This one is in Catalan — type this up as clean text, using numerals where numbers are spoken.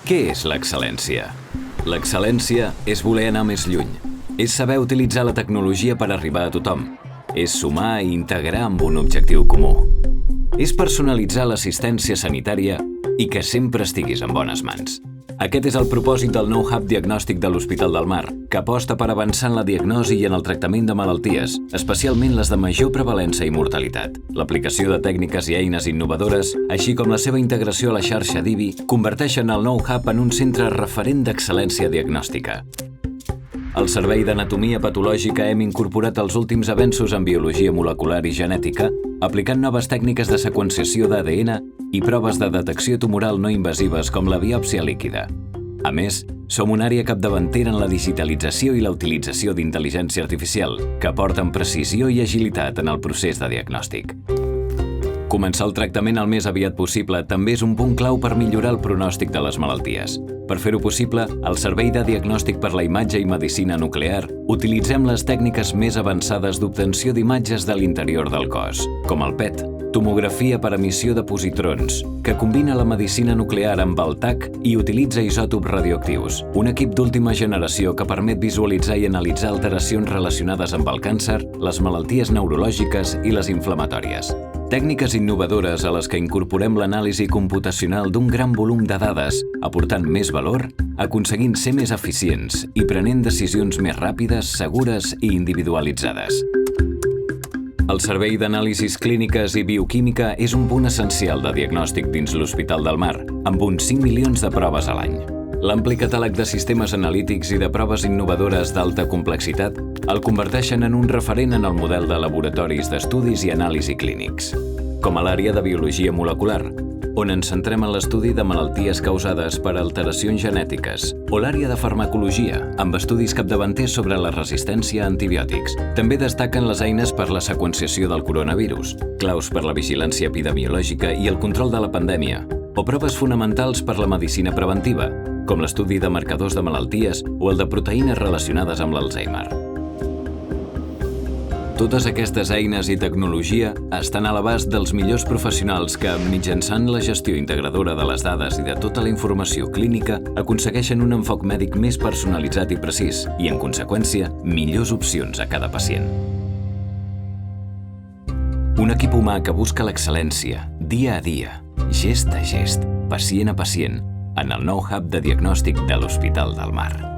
Què és l'excel·lència? L'excel·lència és voler anar més lluny. És saber utilitzar la tecnologia per arribar a tothom. És sumar i integrar amb un objectiu comú. És personalitzar l'assistència sanitària i que sempre estiguis en bones mans. Aquest és el propòsit del nou Hub Diagnòstic de l'Hospital del Mar, que aposta per avançar en la diagnosi i en el tractament de malalties, especialment les de major prevalença i mortalitat. L'aplicació de tècniques i eines innovadores, així com la seva integració a la xarxa d'IBI, converteixen el nou Hub en un centre referent d'excel·lència diagnòstica. Al Servei d'Anatomia Patològica hem incorporat els últims avenços en biologia molecular i genètica, aplicant noves tècniques de seqüenciació d'ADN i proves de detecció tumoral no invasives com la biòpsia líquida. A més, som una àrea capdavantera en la digitalització i la utilització d'intel·ligència artificial, que aporten precisió i agilitat en el procés de diagnòstic. Començar el tractament el més aviat possible també és un punt clau per millorar el pronòstic de les malalties. Per fer-ho possible, al Servei de Diagnòstic per la Imatge i Medicina Nuclear utilitzem les tècniques més avançades d'obtenció d'imatges de l'interior del cos, com el PET, tomografia per emissió de positrons, que combina la medicina nuclear amb el TAC i utilitza isòtops radioactius, un equip d'última generació que permet visualitzar i analitzar alteracions relacionades amb el càncer, les malalties neurològiques i les inflamatòries. Tècniques innovadores a les que incorporem l'anàlisi computacional d'un gran volum de dades, aportant més valor, aconseguint ser més eficients i prenent decisions més ràpides, segures i individualitzades. El Servei d'Anàlisis Clíniques i Bioquímica és un punt essencial de diagnòstic dins l'Hospital del Mar, amb uns 5 milions de proves a l'any. L'ampli catàleg de sistemes analítics i de proves innovadores d'alta complexitat el converteixen en un referent en el model de laboratoris d'estudis i anàlisi clínics, com a l'àrea de biologia molecular, on ens centrem en l'estudi de malalties causades per alteracions genètiques, o l'àrea de farmacologia, amb estudis capdavanters sobre la resistència a antibiòtics. També destaquen les eines per la seqüenciació del coronavirus, claus per la vigilància epidemiològica i el control de la pandèmia, o proves fonamentals per la medicina preventiva, com l'estudi de marcadors de malalties o el de proteïnes relacionades amb l'Alzheimer. Totes aquestes eines i tecnologia estan a l'abast dels millors professionals que, mitjançant la gestió integradora de les dades i de tota la informació clínica, aconsegueixen un enfoc mèdic més personalitzat i precís i, en conseqüència, millors opcions a cada pacient. Un equip humà que busca l'excel·lència, dia a dia, gest a gest, pacient a pacient, en el nou Hub de Diagnòstic de l'Hospital del Mar.